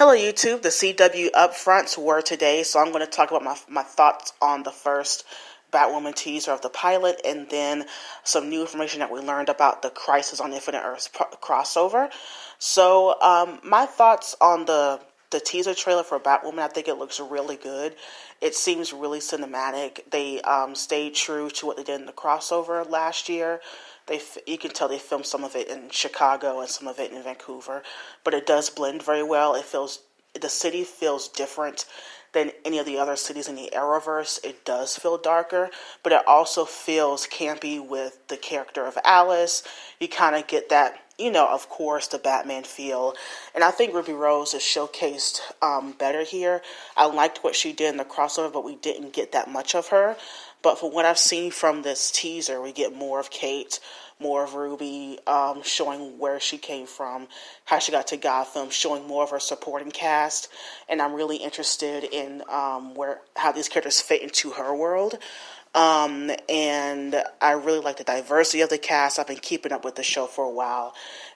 Hello YouTube, the CW upfronts were today, so I'm going to talk about my thoughts on the first Batwoman teaser of the pilot, and then some new information that we learned about the Crisis on Infinite Earths crossover. So my thoughts on the teaser trailer for Batwoman, I think it looks really good. It seems really cinematic. They stayed true to what they did in the crossover last year. You can tell they filmed some of it in Chicago and some of it in Vancouver, but it does blend very well. The city feels different than any of the other cities in the Arrowverse. It does feel darker, but it also feels campy with the character of Alice. You kind of get that, of course, the Batman feel. And I think Ruby Rose is showcased better here. I liked what she did in the crossover, but we didn't get that much of her. But from what I've seen from this teaser, we get more of Kate, more of Ruby, showing where she came from, how she got to Gotham, showing more of her supporting cast. And I'm really interested in how these characters fit into her world. And I really like the diversity of the cast. I've been keeping up with the show for a while.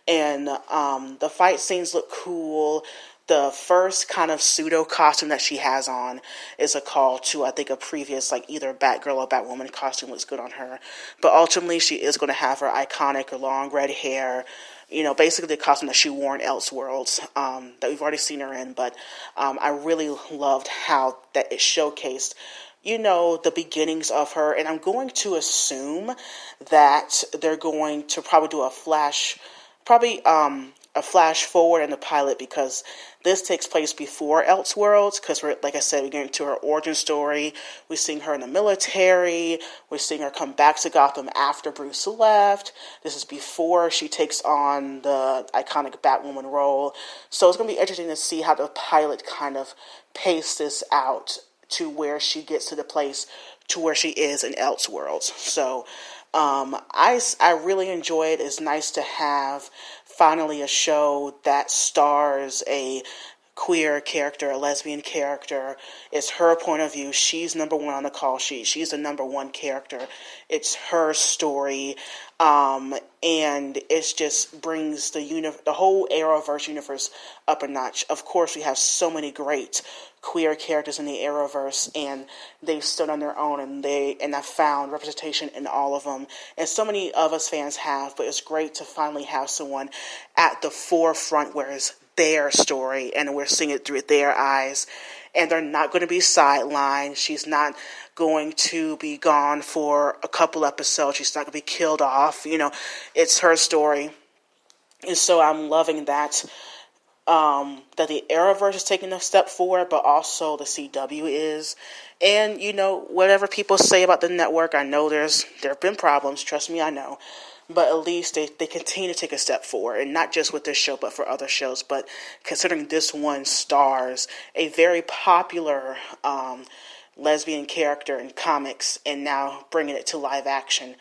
And the fight scenes look cool. The first kind of pseudo costume that she has on is a call to, I think, a previous, either Batgirl or Batwoman costume looks good on her. But ultimately, she is going to have her iconic long red hair, basically the costume that she wore in Elseworlds, that we've already seen her in. But I really loved how that it showcased the beginnings of her, and I'm going to assume that they're going to probably do a flash forward in the pilot, because this takes place before Elseworlds, because like I said, we're getting to her origin story. We're seeing her in the military. We're seeing her come back to Gotham after Bruce left. This is before she takes on the iconic Batwoman role. So it's going to be interesting to see how the pilot kind of paced this out to where she gets to the place to where she is in Elseworlds. So I really enjoy it. It's nice to have finally a show that stars a queer character, a lesbian character. It's her point of view. She's number one on the call sheet. She's the number one character. It's her story. And it just brings the whole Arrowverse universe up a notch. Of course, we have so many great queer characters in the Arrowverse, and they've stood on their own, and I found representation in all of them. And so many of us fans have, but it's great to finally have someone at the forefront where it's their story, and we're seeing it through their eyes, and they're not going to be sidelined. She's not going to be gone for a couple episodes. She's not going to be killed off. It's her story, and so I'm loving that. That the Arrowverse is taking a step forward, but also the CW is. And, whatever people say about the network, I know there have been problems, trust me, I know. But at least they continue to take a step forward, and not just with this show, but for other shows. But considering this one stars a very popular lesbian character in comics, and now bringing it to live action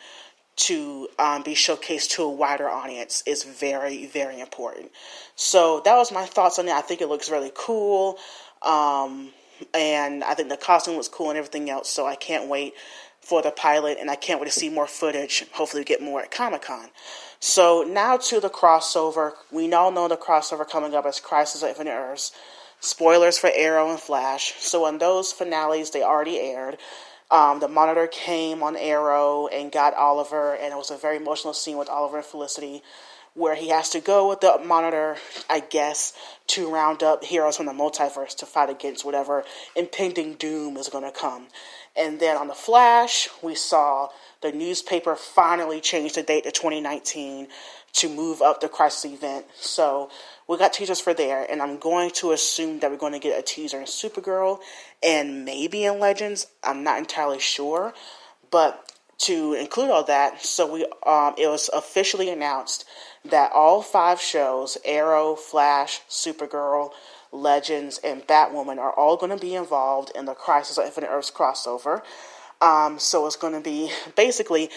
to be showcased to a wider audience is very, very important. So that was my thoughts on it. I think it looks really cool, and I think the costume was cool and everything else, so I can't wait for the pilot, and I can't wait to see more footage. Hopefully we get more at Comic-Con. So now to the crossover. We all know the crossover coming up as Crisis on Infinite Earths. Spoilers for Arrow and Flash. So on those finales, they already aired. The Monitor came on Arrow and got Oliver, and it was a very emotional scene with Oliver and Felicity, where he has to go with the Monitor, I guess, to round up heroes from the multiverse to fight against whatever impending doom is going to come. And then on the Flash, we saw the newspaper finally change the date to 2019 to move up the Crisis event. So we got teasers for there, and I'm going to assume that we're going to get a teaser in Supergirl and maybe in Legends. I'm not entirely sure, but to include all that, so it was officially announced that all 5 shows, Arrow, Flash, Supergirl, Legends, and Batwoman, are all going to be involved in the Crisis on Infinite Earths crossover. So it's going to be basically,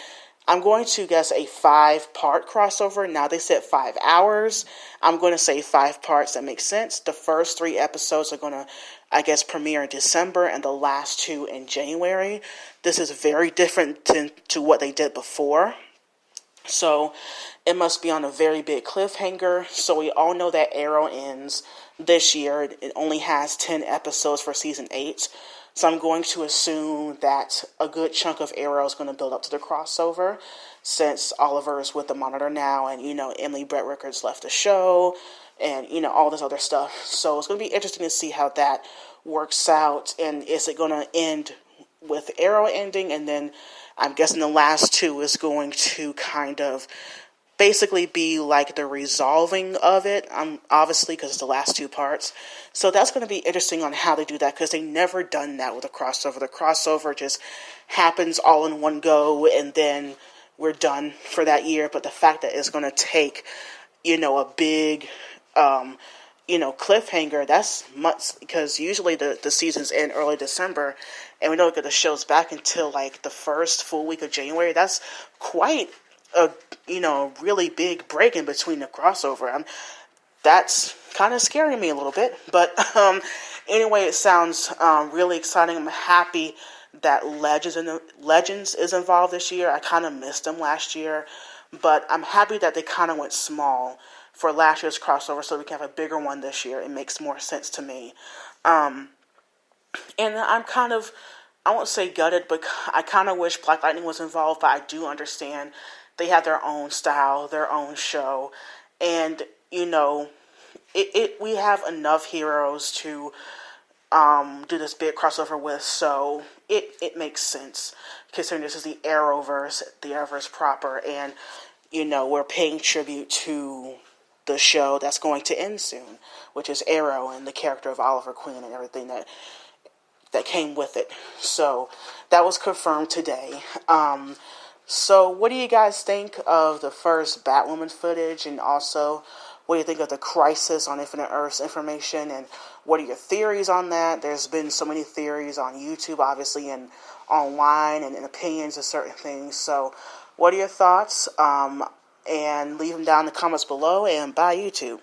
I'm going to guess, a 5-part crossover. Now they said 5 hours. I'm going to say 5 parts. That makes sense. The first 3 episodes are going to, I guess, premiere in December, and the last 2 in January. This is very different to what they did before. So it must be on a very big cliffhanger. So we all know that Arrow ends this year. It only has 10 episodes for season 8. So I'm going to assume that a good chunk of Arrow is going to build up to the crossover, since Oliver is with the Monitor now, and Emily Brett left the show, and all this other stuff. So it's going to be interesting to see how that works out, and is it going to end with Arrow ending, and then I'm guessing the last two is going to kind of basically be like the resolving of it, obviously, because it's the last two parts. So that's going to be interesting on how they do that, because they never done that with a crossover. The crossover just happens all in one go, and then we're done for that year. But the fact that it's going to take, a big, cliffhanger, that's months, because usually the seasons end early December, and we don't get the shows back until like the first full week of January. That's quite a really big break in between the crossover. That's kind of scaring me a little bit, but anyway, it sounds really exciting. I'm happy that Legends is involved this year. I kind of missed them last year, but I'm happy that they kind of went small for last year's crossover, so we can have a bigger one this year. It makes more sense to me. And I'm kind of, I won't say gutted, but I kind of wish Black Lightning was involved, but I do understand they have their own style, their own show, and we have enough heroes to do this big crossover with, so it makes sense, considering this is the Arrowverse proper, and we're paying tribute to the show that's going to end soon, which is Arrow, and the character of Oliver Queen and everything that came with it. So that was confirmed today. So what do you guys think of the first Batwoman footage, and also what do you think of the Crisis on Infinite Earths information, and what are your theories on that? There's been so many theories on YouTube, obviously, and online, and opinions of certain things. So what are your thoughts? And leave them down in the comments below, and bye YouTube.